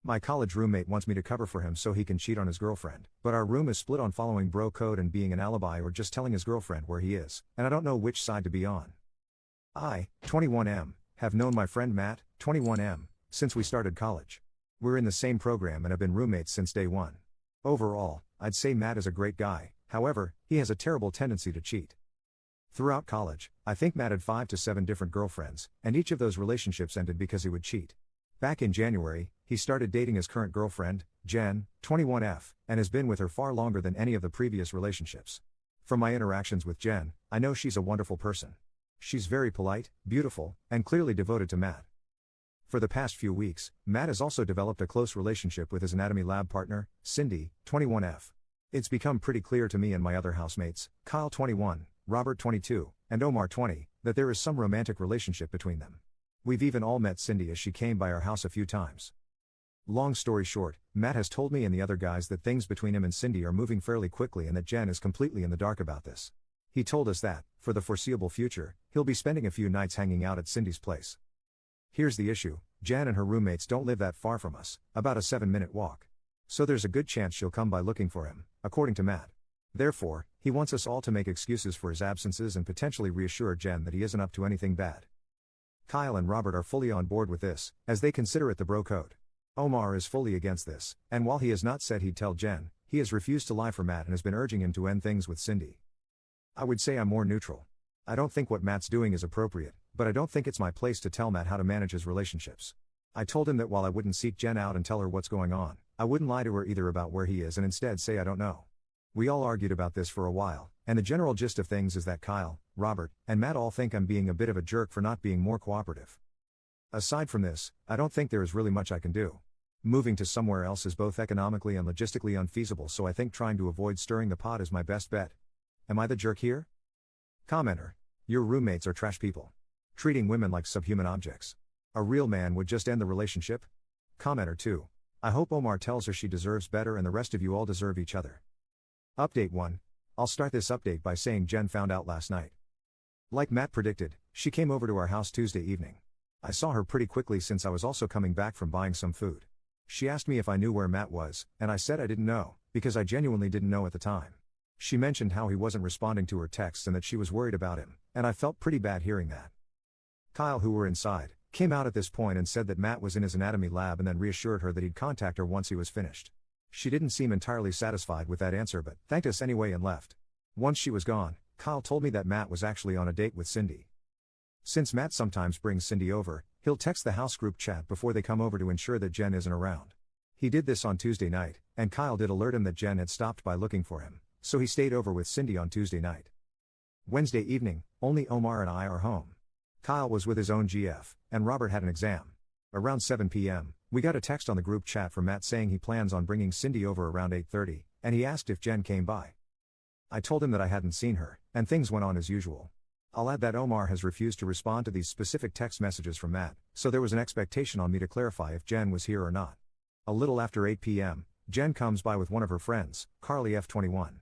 My college roommate wants me to cover for him so he can cheat on his girlfriend, but our room is split on following bro code and being an alibi or just telling his girlfriend where he is, and I don't know which side to be on. I, 21M, have known my friend Matt, 21M, since we started college. We're in the same program and have been roommates since day one. Overall, I'd say Matt is a great guy, however, he has a terrible tendency to cheat. Throughout college, I think Matt had 5 to 7 different girlfriends, and each of those relationships ended because he would cheat. Back in January, he started dating his current girlfriend, Jen, 21F, and has been with her far longer than any of the previous relationships. From my interactions with Jen, I know she's a wonderful person. She's very polite, beautiful, and clearly devoted to Matt. For the past few weeks, Matt has also developed a close relationship with his anatomy lab partner, Cindy, 21F. It's become pretty clear to me and my other housemates, Kyle 21, Robert 22, and Omar 20, that there is some romantic relationship between them. We've even all met Cindy as she came by our house a few times. Long story short, Matt has told me and the other guys that things between him and Cindy are moving fairly quickly and that Jen is completely in the dark about this. He told us that, for the foreseeable future, he'll be spending a few nights hanging out at Cindy's place. Here's the issue, Jen and her roommates don't live that far from us, about a 7-minute walk. So there's a good chance she'll come by looking for him, according to Matt. Therefore, he wants us all to make excuses for his absences and potentially reassure Jen that he isn't up to anything bad. Kyle and Robert are fully on board with this, as they consider it the bro code. Omar is fully against this, and while he has not said he'd tell Jen, he has refused to lie for Matt and has been urging him to end things with Cindy. I would say I'm more neutral. I don't think what Matt's doing is appropriate, but I don't think it's my place to tell Matt how to manage his relationships. I told him that while I wouldn't seek Jen out and tell her what's going on, I wouldn't lie to her either about where he is and instead say I don't know. We all argued about this for a while, and the general gist of things is that Kyle, Robert, and Matt all think I'm being a bit of a jerk for not being more cooperative. Aside from this, I don't think there is really much I can do. Moving to somewhere else is both economically and logistically unfeasible, so I think trying to avoid stirring the pot is my best bet. Am I the jerk here? Commenter. Your roommates are trash people. Treating women like subhuman objects. A real man would just end the relationship? Commenter 2. I hope Omar tells her she deserves better and the rest of you all deserve each other. Update 1. I'll start this update by saying Jen found out last night. Like Matt predicted, she came over to our house Tuesday evening. I saw her pretty quickly since I was also coming back from buying some food. She asked me if I knew where Matt was, and I said I didn't know, because I genuinely didn't know at the time. She mentioned how he wasn't responding to her texts and that she was worried about him, and I felt pretty bad hearing that. Kyle, who were inside, came out at this point and said that Matt was in his anatomy lab and then reassured her that he'd contact her once he was finished. She didn't seem entirely satisfied with that answer but thanked us anyway and left. Once she was gone, Kyle told me that Matt was actually on a date with Cindy. Since Matt sometimes brings Cindy over, he'll text the house group chat before they come over to ensure that Jen isn't around. He did this on Tuesday night, and Kyle did alert him that Jen had stopped by looking for him, so he stayed over with Cindy on Tuesday night. Wednesday evening, only Omar and I are home. Kyle was with his own GF, and Robert had an exam. Around 7 p.m., we got a text on the group chat from Matt saying he plans on bringing Cindy over around 8:30, and he asked if Jen came by. I told him that I hadn't seen her, and things went on as usual. I'll add that Omar has refused to respond to these specific text messages from Matt, so there was an expectation on me to clarify if Jen was here or not. A little after 8 p.m., Jen comes by with one of her friends, Carly F21.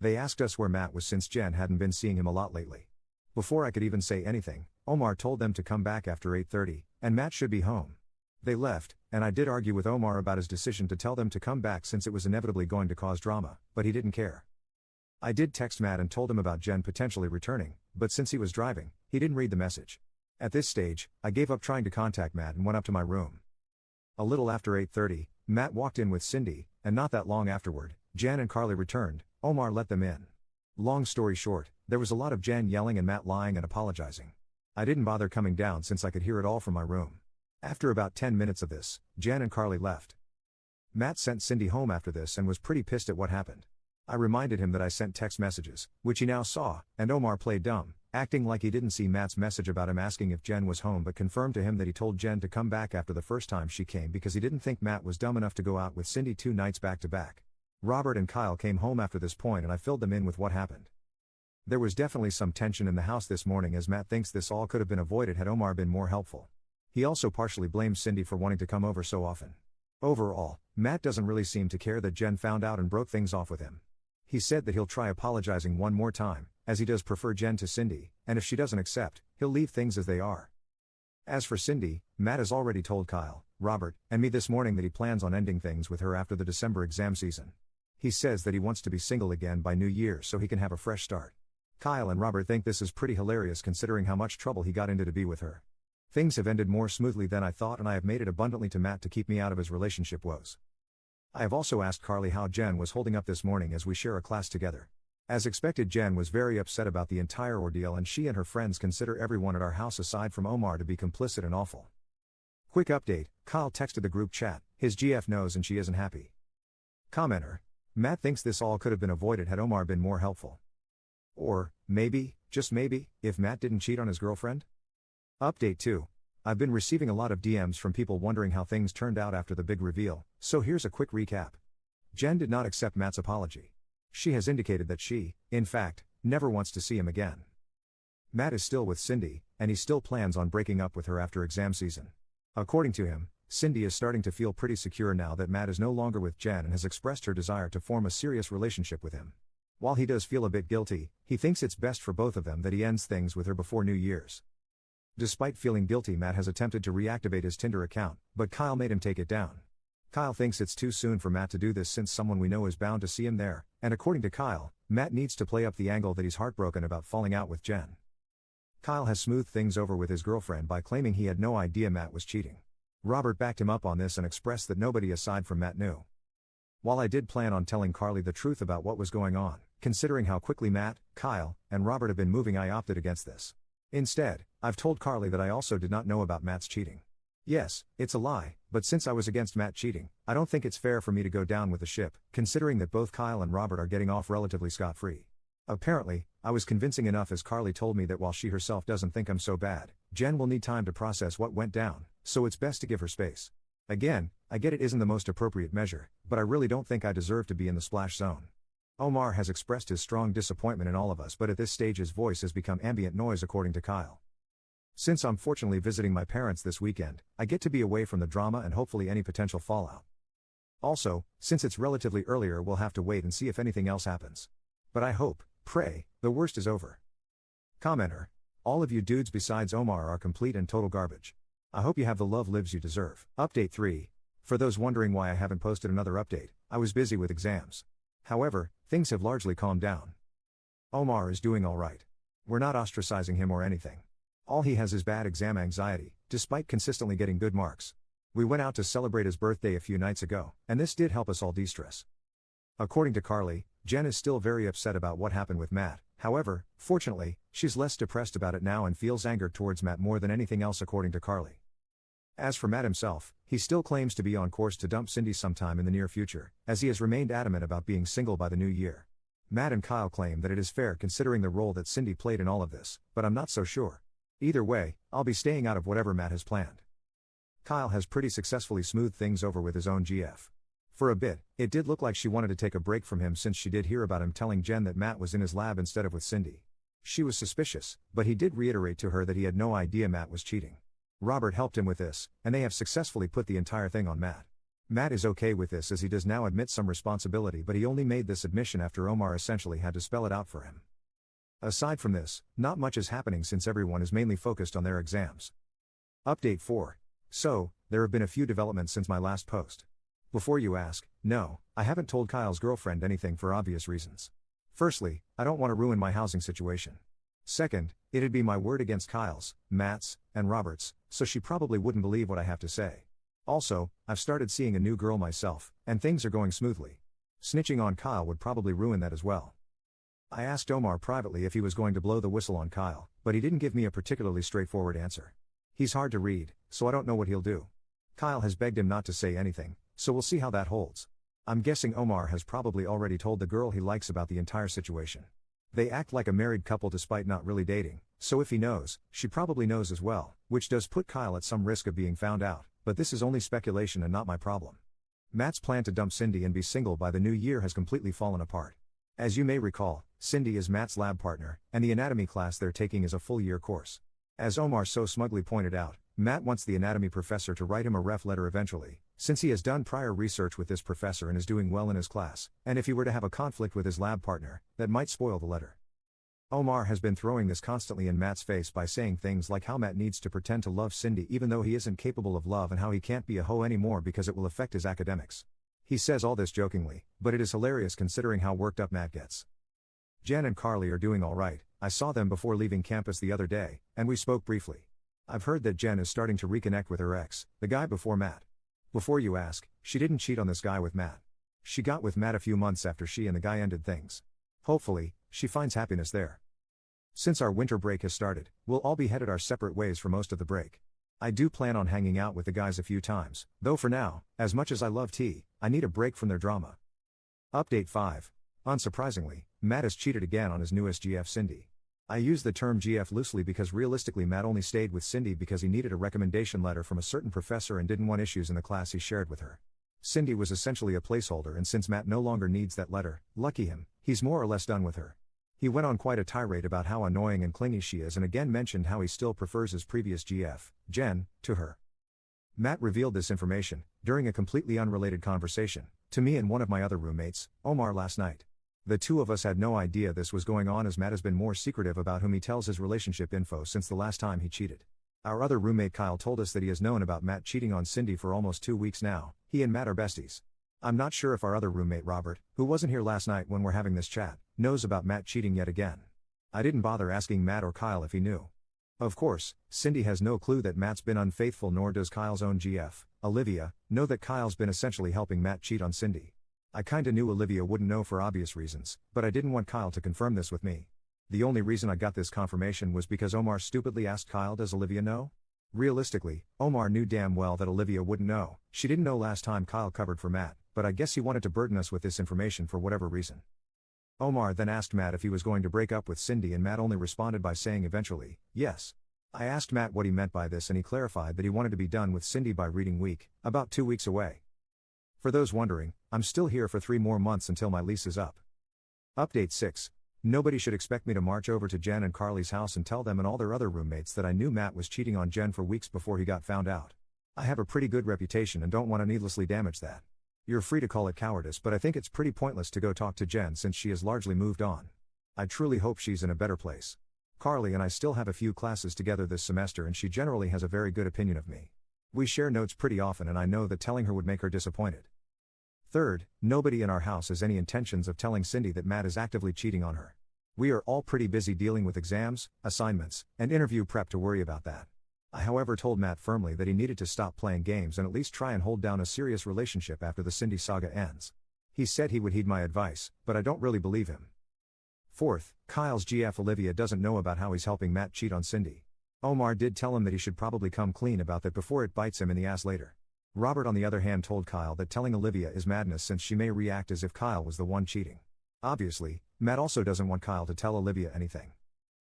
They asked us where Matt was since Jen hadn't been seeing him a lot lately. Before I could even say anything, Omar told them to come back after 8:30, and Matt should be home. They left, and I did argue with Omar about his decision to tell them to come back since it was inevitably going to cause drama, but he didn't care. I did text Matt and told him about Jen potentially returning, but since he was driving, he didn't read the message. At this stage, I gave up trying to contact Matt and went up to my room. A little after 8:30, Matt walked in with Cindy, and not that long afterward, Jen and Carly returned. Omar let them in. Long story short, there was a lot of Jen yelling and Matt lying and apologizing. I didn't bother coming down since I could hear it all from my room. After about 10 minutes of this, Jen and Carly left. Matt sent Cindy home after this and was pretty pissed at what happened. I reminded him that I sent text messages, which he now saw, and Omar played dumb, acting like he didn't see Matt's message about him asking if Jen was home but confirmed to him that he told Jen to come back after the first time she came because he didn't think Matt was dumb enough to go out with Cindy 2 nights back to back. Robert and Kyle came home after this point and I filled them in with what happened. There was definitely some tension in the house this morning as Matt thinks this all could have been avoided had Omar been more helpful. He also partially blames Cindy for wanting to come over so often. Overall, Matt doesn't really seem to care that Jen found out and broke things off with him. He said that he'll try apologizing one more time, as he does prefer Jen to Cindy, and if she doesn't accept, he'll leave things as they are. As for Cindy, Matt has already told Kyle, Robert, and me this morning that he plans on ending things with her after the December exam season. He says that he wants to be single again by New Year so he can have a fresh start. Kyle and Robert think this is pretty hilarious considering how much trouble he got into to be with her. Things have ended more smoothly than I thought, and I have made it abundantly to Matt to keep me out of his relationship woes. I have also asked Carly how Jen was holding up this morning as we share a class together. As expected, Jen was very upset about the entire ordeal, and she and her friends consider everyone at our house aside from Omar to be complicit and awful. Quick update, Kyle texted the group chat, his GF knows and she isn't happy. Commenter: Matt thinks this all could have been avoided had Omar been more helpful. Or, maybe, just maybe, if Matt didn't cheat on his girlfriend? Update 2. I've been receiving a lot of DMs from people wondering how things turned out after the big reveal, so here's a quick recap. Jen did not accept Matt's apology. She has indicated that she, in fact, never wants to see him again. Matt is still with Cindy, and he still plans on breaking up with her after exam season. According to him, Cindy is starting to feel pretty secure now that Matt is no longer with Jen and has expressed her desire to form a serious relationship with him. While he does feel a bit guilty, he thinks it's best for both of them that he ends things with her before New Year's. Despite feeling guilty, Matt has attempted to reactivate his Tinder account, but Kyle made him take it down. Kyle thinks it's too soon for Matt to do this since someone we know is bound to see him there, and according to Kyle, Matt needs to play up the angle that he's heartbroken about falling out with Jen. Kyle has smoothed things over with his girlfriend by claiming he had no idea Matt was cheating. Robert backed him up on this and expressed that nobody aside from Matt knew. While I did plan on telling Carly the truth about what was going on, considering how quickly Matt, Kyle, and Robert have been moving, I opted against this. Instead, I've told Carly that I also did not know about Matt's cheating. Yes, it's a lie, but since I was against Matt cheating, I don't think it's fair for me to go down with the ship, considering that both Kyle and Robert are getting off relatively scot-free. Apparently, I was convincing enough, as Carly told me that while she herself doesn't think I'm so bad, Jen will need time to process what went down, so it's best to give her space. Again, I get it isn't the most appropriate measure, but I really don't think I deserve to be in the splash zone. Omar has expressed his strong disappointment in all of us, but at this stage his voice has become ambient noise, according to Kyle. Since I'm fortunately visiting my parents this weekend, I get to be away from the drama and hopefully any potential fallout. Also, since it's relatively earlier, we'll have to wait and see if anything else happens. But I hope, pray, the worst is over. Commenter: all of you dudes besides Omar are complete and total garbage. I hope you have the love lives you deserve. Update 3. For those wondering why I haven't posted another update, I was busy with exams. However, things have largely calmed down. Omar is doing alright. We're not ostracizing him or anything. All he has is bad exam anxiety, despite consistently getting good marks. We went out to celebrate his birthday a few nights ago, and this did help us all de-stress. According to Carly, Jen is still very upset about what happened with Matt. However, fortunately, she's less depressed about it now and feels anger towards Matt more than anything else, according to Carly. As for Matt himself, he still claims to be on course to dump Cindy sometime in the near future, as he has remained adamant about being single by the new year. Matt and Kyle claim that it is fair considering the role that Cindy played in all of this, but I'm not so sure. Either way, I'll be staying out of whatever Matt has planned. Kyle has pretty successfully smoothed things over with his own GF. For a bit, it did look like she wanted to take a break from him since she did hear about him telling Jen that Matt was in his lab instead of with Cindy. She was suspicious, but he did reiterate to her that he had no idea Matt was cheating. Robert helped him with this, and they have successfully put the entire thing on Matt. Matt is okay with this as he does now admit some responsibility, but he only made this admission after Omar essentially had to spell it out for him. Aside from this, not much is happening since everyone is mainly focused on their exams. Update 4. So, there have been a few developments since my last post. Before you ask, no, I haven't told Kyle's girlfriend anything for obvious reasons. Firstly, I don't want to ruin my housing situation. Second, it'd be my word against Kyle's, Matt's, and Robert's, so she probably wouldn't believe what I have to say. Also, I've started seeing a new girl myself, and things are going smoothly. Snitching on Kyle would probably ruin that as well. I asked Omar privately if he was going to blow the whistle on Kyle, but he didn't give me a particularly straightforward answer. He's hard to read, so I don't know what he'll do. Kyle has begged him not to say anything, so we'll see how that holds. I'm guessing Omar has probably already told the girl he likes about the entire situation. They act like a married couple despite not really dating, so if he knows, she probably knows as well, which does put Kyle at some risk of being found out, but this is only speculation and not my problem. Matt's plan to dump Cindy and be single by the new year has completely fallen apart. As you may recall, Cindy is Matt's lab partner, and the anatomy class they're taking is a full-year course. As Omar so smugly pointed out, Matt wants the anatomy professor to write him a ref letter eventually, since he has done prior research with this professor and is doing well in his class, and if he were to have a conflict with his lab partner, that might spoil the letter. Omar has been throwing this constantly in Matt's face by saying things like how Matt needs to pretend to love Cindy even though he isn't capable of love and how he can't be a hoe anymore because it will affect his academics. He says all this jokingly, but it is hilarious considering how worked up Matt gets. Jen and Carly are doing alright. I saw them before leaving campus the other day, and we spoke briefly. I've heard that Jen is starting to reconnect with her ex, the guy before Matt. Before you ask, she didn't cheat on this guy with Matt. She got with Matt a few months after she and the guy ended things. Hopefully, she finds happiness there. Since our winter break has started, we'll all be headed our separate ways for most of the break. I do plan on hanging out with the guys a few times, though for now, as much as I love tea, I need a break from their drama. Update 5. Unsurprisingly, Matt has cheated again on his newest GF Cindy. I use the term GF loosely because realistically Matt only stayed with Cindy because he needed a recommendation letter from a certain professor and didn't want issues in the class he shared with her. Cindy was essentially a placeholder, and since Matt no longer needs that letter, lucky him, he's more or less done with her. He went on quite a tirade about how annoying and clingy she is and again mentioned how he still prefers his previous GF, Jen, to her. Matt revealed this information, during a completely unrelated conversation, to me and one of my other roommates, Omar, last night. The two of us had no idea this was going on as Matt has been more secretive about whom he tells his relationship info since the last time he cheated. Our other roommate Kyle told us that he has known about Matt cheating on Cindy for almost 2 weeks now. He and Matt are besties. I'm not sure if our other roommate Robert, who wasn't here last night when we're having this chat, knows about Matt cheating yet again. I didn't bother asking Matt or Kyle if he knew. Of course, Cindy has no clue that Matt's been unfaithful, nor does Kyle's own GF, Olivia, know that Kyle's been essentially helping Matt cheat on Cindy. I kinda knew Olivia wouldn't know for obvious reasons, but I didn't want Kyle to confirm this with me. The only reason I got this confirmation was because Omar stupidly asked Kyle, does Olivia know? Realistically, Omar knew damn well that Olivia wouldn't know. She didn't know last time Kyle covered for Matt, but I guess he wanted to burden us with this information for whatever reason. Omar then asked Matt if he was going to break up with Cindy, and Matt only responded by saying eventually, yes. I asked Matt what he meant by this, and he clarified that he wanted to be done with Cindy by reading week, about 2 weeks away. For those wondering, I'm still here for 3 more months until my lease is up. Update 6. Nobody should expect me to march over to Jen and Carly's house and tell them and all their other roommates that I knew Matt was cheating on Jen for weeks before he got found out. I have a pretty good reputation and don't want to needlessly damage that. You're free to call it cowardice, but I think it's pretty pointless to go talk to Jen since she has largely moved on. I truly hope she's in a better place. Carly and I still have a few classes together this semester and she generally has a very good opinion of me. We share notes pretty often and I know that telling her would make her disappointed. Third, nobody in our house has any intentions of telling Cindy that Matt is actively cheating on her. We are all pretty busy dealing with exams, assignments, and interview prep to worry about that. I however told Matt firmly that he needed to stop playing games and at least try and hold down a serious relationship after the Cindy saga ends. He said he would heed my advice, but I don't really believe him. Fourth, Kyle's GF Olivia doesn't know about how he's helping Matt cheat on Cindy. Omar did tell him that he should probably come clean about that before it bites him in the ass later. Robert on the other hand told Kyle that telling Olivia is madness since she may react as if Kyle was the one cheating. Obviously, Matt also doesn't want Kyle to tell Olivia anything.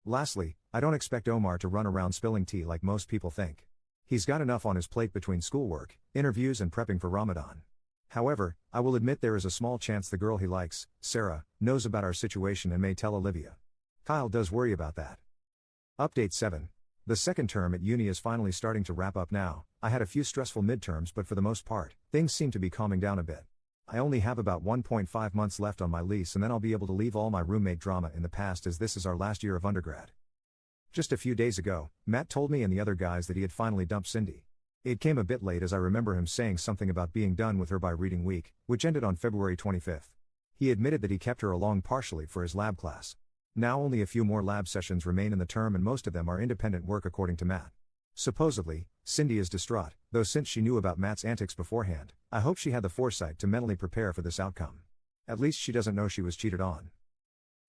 Lastly, I don't expect Omar to run around spilling tea like most people think. He's got enough on his plate between schoolwork, interviews and prepping for Ramadan. However, I will admit there is a small chance the girl he likes, Sarah, knows about our situation and may tell Olivia. Kyle does worry about that. Update 7. The second term at uni is finally starting to wrap up now. I had a few stressful midterms, but for the most part, things seem to be calming down a bit. I only have about 1.5 months left on my lease and then I'll be able to leave all my roommate drama in the past as this is our last year of undergrad. Just a few days ago, Matt told me and the other guys that he had finally dumped Cindy. It came a bit late as I remember him saying something about being done with her by reading week, which ended on February 25th. He admitted that he kept her along partially for his lab class. Now only a few more lab sessions remain in the term and most of them are independent work according to Matt. Supposedly, Cindy is distraught, though since she knew about Matt's antics beforehand, I hope she had the foresight to mentally prepare for this outcome. At least she doesn't know she was cheated on.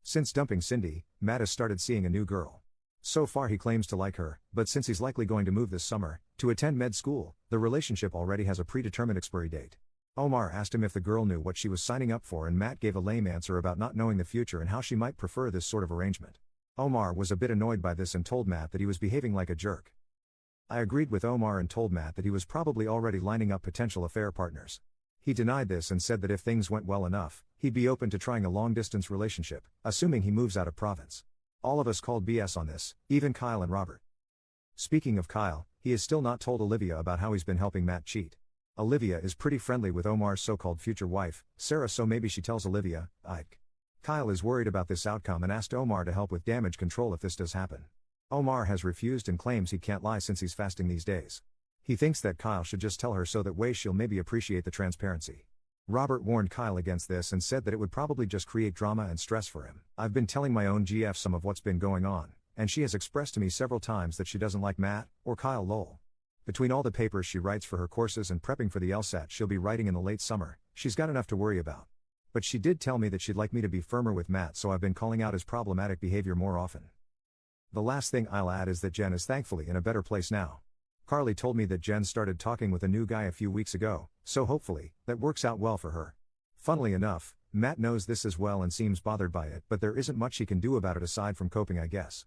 Since dumping Cindy, Matt has started seeing a new girl. So far he claims to like her, but since he's likely going to move this summer, to attend med school, the relationship already has a predetermined expiry date. Omar asked him if the girl knew what she was signing up for and Matt gave a lame answer about not knowing the future and how she might prefer this sort of arrangement. Omar was a bit annoyed by this and told Matt that he was behaving like a jerk. I agreed with Omar and told Matt that he was probably already lining up potential affair partners. He denied this and said that if things went well enough, he'd be open to trying a long-distance relationship, assuming he moves out of province. All of us called BS on this, even Kyle and Robert. Speaking of Kyle, he has still not told Olivia about how he's been helping Matt cheat. Olivia is pretty friendly with Omar's so-called future wife, Sarah, so maybe she tells Olivia, Ike. Kyle is worried about this outcome and asked Omar to help with damage control if this does happen. Omar has refused and claims he can't lie since he's fasting these days. He thinks that Kyle should just tell her so that way she'll maybe appreciate the transparency. Robert warned Kyle against this and said that it would probably just create drama and stress for him. I've been telling my own GF some of what's been going on, and she has expressed to me several times that she doesn't like Matt, or Kyle lol. Between all the papers she writes for her courses and prepping for the LSAT she'll be writing in the late summer, she's got enough to worry about. But she did tell me that she'd like me to be firmer with Matt, so I've been calling out his problematic behavior more often. The last thing I'll add is that Jen is thankfully in a better place now. Carly told me that Jen started talking with a new guy a few weeks ago, so hopefully, that works out well for her. Funnily enough, Matt knows this as well and seems bothered by it, but there isn't much he can do about it aside from coping, I guess.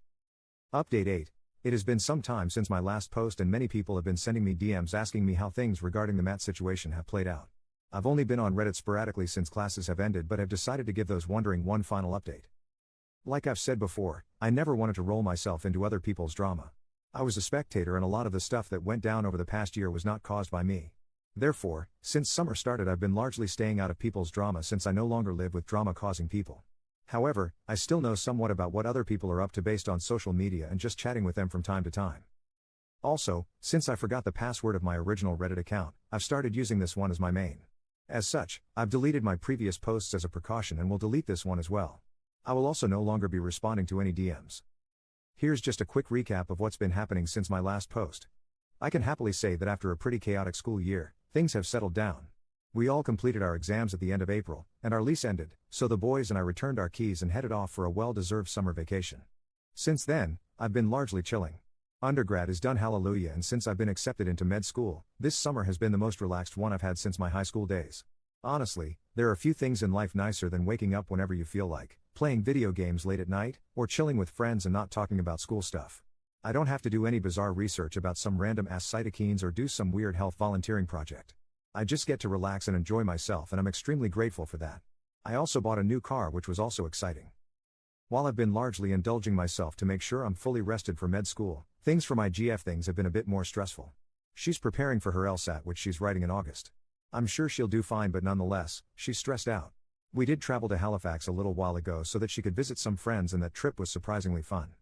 Update 8. It has been some time since my last post and many people have been sending me DMs asking me how things regarding the Matt situation have played out. I've only been on Reddit sporadically since classes have ended, but have decided to give those wondering one final update. Like I've said before, I never wanted to roll myself into other people's drama. I was a spectator and a lot of the stuff that went down over the past year was not caused by me. Therefore, since summer started I've been largely staying out of people's drama since I no longer live with drama-causing people. However, I still know somewhat about what other people are up to based on social media and just chatting with them from time to time. Also, since I forgot the password of my original Reddit account, I've started using this one as my main. As such, I've deleted my previous posts as a precaution and will delete this one as well. I will also no longer be responding to any DMs. Here's just a quick recap of what's been happening since my last post. I can happily say that after a pretty chaotic school year, things have settled down. We all completed our exams at the end of April, and our lease ended, so the boys and I returned our keys and headed off for a well-deserved summer vacation. Since then, I've been largely chilling. Undergrad is done, hallelujah, and since I've been accepted into med school, this summer has been the most relaxed one I've had since my high school days. Honestly, there are few things in life nicer than waking up whenever you feel like, playing video games late at night, or chilling with friends and not talking about school stuff. I don't have to do any bizarre research about some random ass cytokines or do some weird health volunteering project. I just get to relax and enjoy myself, and I'm extremely grateful for that. I also bought a new car, which was also exciting. While I've been largely indulging myself to make sure I'm fully rested for med school, things for my GF things have been a bit more stressful. She's preparing for her LSAT, which she's writing in August. I'm sure she'll do fine, but nonetheless, she's stressed out. We did travel to Halifax a little while ago so that she could visit some friends, and that trip was surprisingly fun.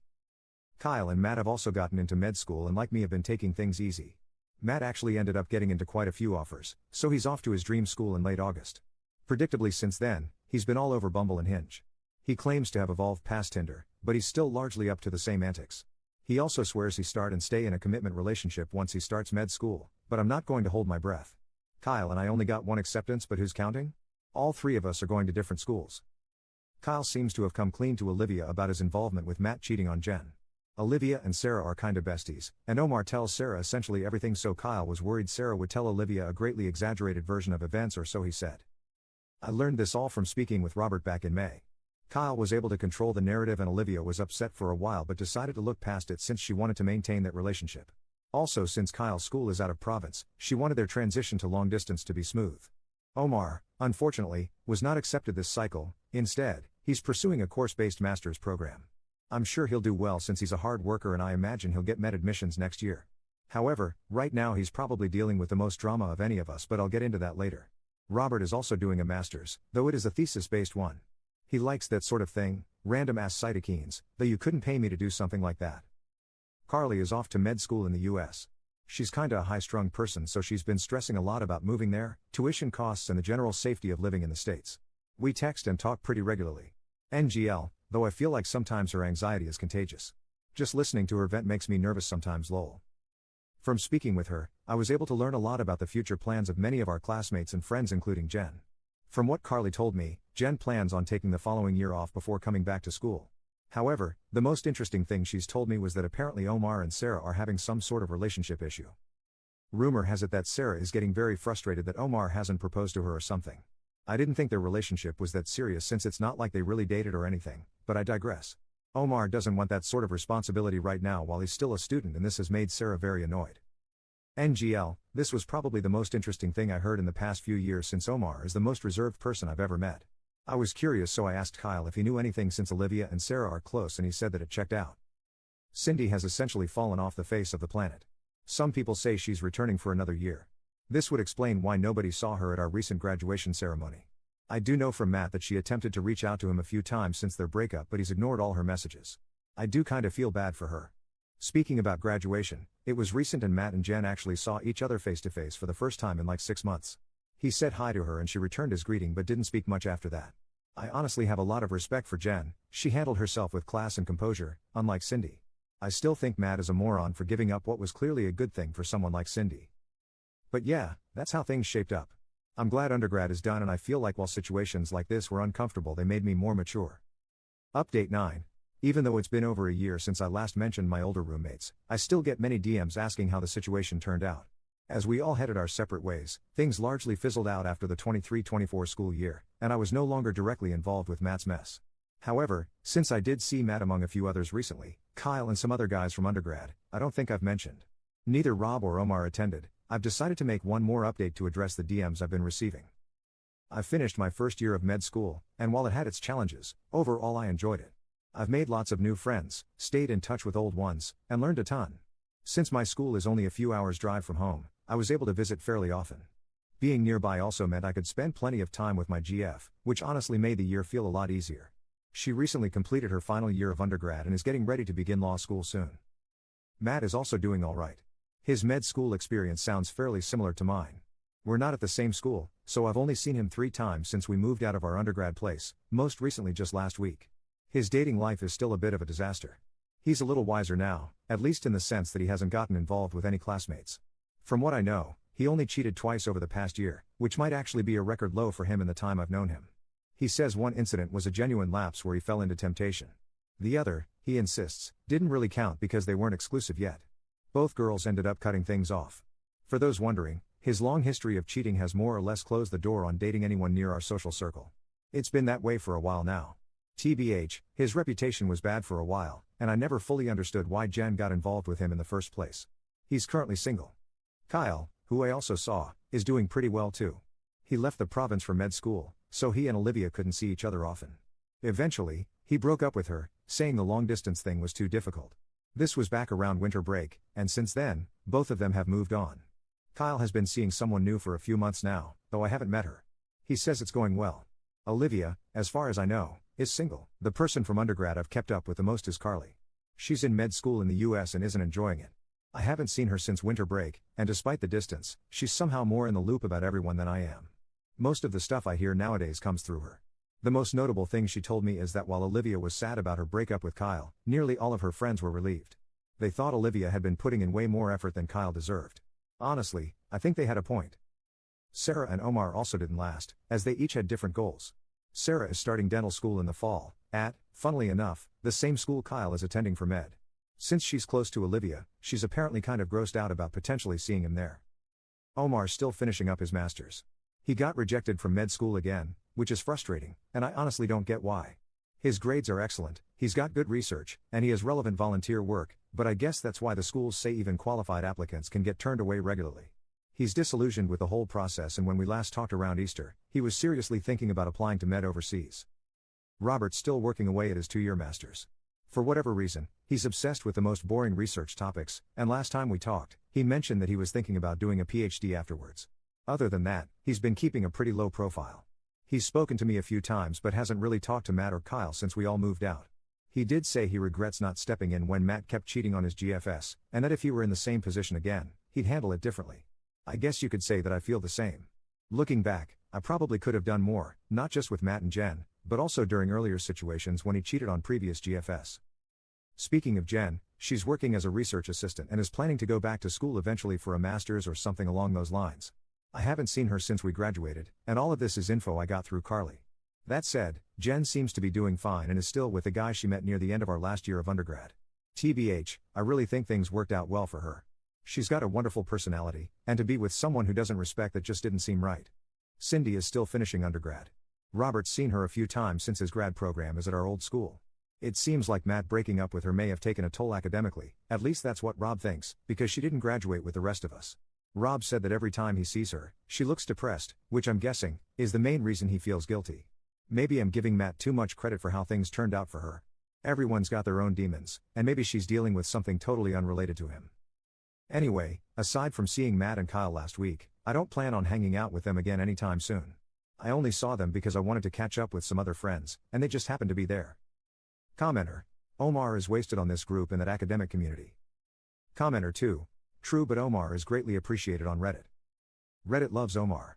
Kyle and Matt have also gotten into med school and like me have been taking things easy. Matt actually ended up getting into quite a few offers, so he's off to his dream school in late August. Predictably since then, he's been all over Bumble and Hinge. He claims to have evolved past Tinder, but he's still largely up to the same antics. He also swears he start and stay in a commitment relationship once he starts med school, but I'm not going to hold my breath. Kyle and I only got one acceptance, but who's counting? All three of us are going to different schools. Kyle seems to have come clean to Olivia about his involvement with Matt cheating on Jen. Olivia and Sarah are kinda besties, and Omar tells Sarah essentially everything, so Kyle was worried Sarah would tell Olivia a greatly exaggerated version of events, or so he said. I learned this all from speaking with Robert back in May. Kyle was able to control the narrative and Olivia was upset for a while but decided to look past it since she wanted to maintain that relationship. Also, since Kyle's school is out of province, she wanted their transition to long distance to be smooth. Omar, unfortunately, was not accepted this cycle. Instead, he's pursuing a course-based master's program. I'm sure he'll do well since he's a hard worker, and I imagine he'll get med admissions next year. However, right now he's probably dealing with the most drama of any of us, but I'll get into that later. Robert is also doing a master's, though it is a thesis-based one. He likes that sort of thing, random ass cytokines, though you couldn't pay me to do something like that. Carly is off to med school in the US. She's kinda a high-strung person, so she's been stressing a lot about moving there, tuition costs and the general safety of living in the States. We text and talk pretty regularly. NGL, though I feel like sometimes her anxiety is contagious. Just listening to her vent makes me nervous sometimes, lol. From speaking with her, I was able to learn a lot about the future plans of many of our classmates and friends, including Jen. From what Carly told me, Jen plans on taking the following year off before coming back to school. However, the most interesting thing she's told me was that apparently Omar and Sarah are having some sort of relationship issue. Rumor has it that Sarah is getting very frustrated that Omar hasn't proposed to her or something. I didn't think their relationship was that serious since it's not like they really dated or anything, but I digress. Omar doesn't want that sort of responsibility right now while he's still a student, and this has made Sarah very annoyed. NGL, this was probably the most interesting thing I heard in the past few years since Omar is the most reserved person I've ever met. I was curious, so I asked Kyle if he knew anything since Olivia and Sarah are close, and he said that it checked out. Cindy has essentially fallen off the face of the planet. Some people say she's returning for another year. This would explain why nobody saw her at our recent graduation ceremony. I do know from Matt that she attempted to reach out to him a few times since their breakup, but he's ignored all her messages. I do kinda feel bad for her. Speaking about graduation, it was recent and Matt and Jen actually saw each other face to face for the first time in like 6 months. He said hi to her and she returned his greeting but didn't speak much after that. I honestly have a lot of respect for Jen. She handled herself with class and composure, unlike Cindy. I still think Matt is a moron for giving up what was clearly a good thing for someone like Cindy. But yeah, that's how things shaped up. I'm glad undergrad is done and I feel like while situations like this were uncomfortable they made me more mature. Update 9. Even though it's been over a year since I last mentioned my older roommates, I still get many DMs asking how the situation turned out. As we all headed our separate ways, things largely fizzled out after the 23-24 school year, and I was no longer directly involved with Matt's mess. However, since I did see Matt among a few others recently, Kyle and some other guys from undergrad, I don't think I've mentioned. Neither Rob or Omar attended. I've decided to make one more update to address the DMs I've been receiving. I've finished my first year of med school, and while it had its challenges, overall I enjoyed it. I've made lots of new friends, stayed in touch with old ones, and learned a ton. Since my school is only a few hours' drive from home, I was able to visit fairly often. Being nearby also meant I could spend plenty of time with my GF, which honestly made the year feel a lot easier. She recently completed her final year of undergrad and is getting ready to begin law school soon. Matt is also doing alright. His med school experience sounds fairly similar to mine. We're not at the same school, so I've only seen him 3 times since we moved out of our undergrad place, most recently just last week. His dating life is still a bit of a disaster. He's a little wiser now, at least in the sense that he hasn't gotten involved with any classmates. From what I know, he only cheated twice over the past year, which might actually be a record low for him in the time I've known him. He says one incident was a genuine lapse where he fell into temptation. The other, he insists, didn't really count because they weren't exclusive yet. Both girls ended up cutting things off. For those wondering, his long history of cheating has more or less closed the door on dating anyone near our social circle. It's been that way for a while now. TBH, his reputation was bad for a while, and I never fully understood why Jen got involved with him in the first place. He's currently single. Kyle, who I also saw, is doing pretty well too. He left the province for med school, so he and Olivia couldn't see each other often. Eventually, he broke up with her, saying the long-distance thing was too difficult. This was back around winter break, and since then, both of them have moved on. Kyle has been seeing someone new for a few months now, though I haven't met her. He says it's going well. Olivia, as far as I know, is single. The person from undergrad I've kept up with the most is Carly. She's in med school in the US and isn't enjoying it. I haven't seen her since winter break, and despite the distance, she's somehow more in the loop about everyone than I am. Most of the stuff I hear nowadays comes through her. The most notable thing she told me is that while Olivia was sad about her breakup with Kyle, nearly all of her friends were relieved. They thought Olivia had been putting in way more effort than Kyle deserved. Honestly, I think they had a point. Sarah and Omar also didn't last, as they each had different goals. Sarah is starting dental school in the fall, at, funnily enough, the same school Kyle is attending for med. Since she's close to Olivia, she's apparently kind of grossed out about potentially seeing him there. Omar's still finishing up his master's. He got rejected from med school again, which is frustrating, and I honestly don't get why. His grades are excellent, he's got good research, and he has relevant volunteer work, but I guess that's why the schools say even qualified applicants can get turned away regularly. He's disillusioned with the whole process, and when we last talked around Easter, he was seriously thinking about applying to med overseas. Robert's still working away at his 2-year master's. For whatever reason, he's obsessed with the most boring research topics, and last time we talked, he mentioned that he was thinking about doing a PhD afterwards. Other than that, he's been keeping a pretty low profile. He's spoken to me a few times but hasn't really talked to Matt or Kyle since we all moved out. He did say he regrets not stepping in when Matt kept cheating on his GFS, and that if he were in the same position again, he'd handle it differently. I guess you could say that I feel the same. Looking back, I probably could have done more, not just with Matt and Jen, but also during earlier situations when he cheated on previous GFS. Speaking of Jen, she's working as a research assistant and is planning to go back to school eventually for a master's or something along those lines. I haven't seen her since we graduated, and all of this is info I got through Carly. That said, Jen seems to be doing fine and is still with the guy she met near the end of our last year of undergrad. TBH, I really think things worked out well for her. She's got a wonderful personality, and to be with someone who doesn't respect that just didn't seem right. Cindy is still finishing undergrad. Robert's seen her a few times since his grad program is at our old school. It seems like Matt breaking up with her may have taken a toll academically, at least that's what Rob thinks, because she didn't graduate with the rest of us. Rob said that every time he sees her, she looks depressed, which I'm guessing is the main reason he feels guilty. Maybe I'm giving Matt too much credit for how things turned out for her. Everyone's got their own demons, and maybe she's dealing with something totally unrelated to him. Anyway, aside from seeing Matt and Kyle last week, I don't plan on hanging out with them again anytime soon. I only saw them because I wanted to catch up with some other friends, and they just happened to be there. Commenter. Omar is wasted on this group in that academic community. Commenter 2. True, but Omar is greatly appreciated on Reddit. Reddit loves Omar.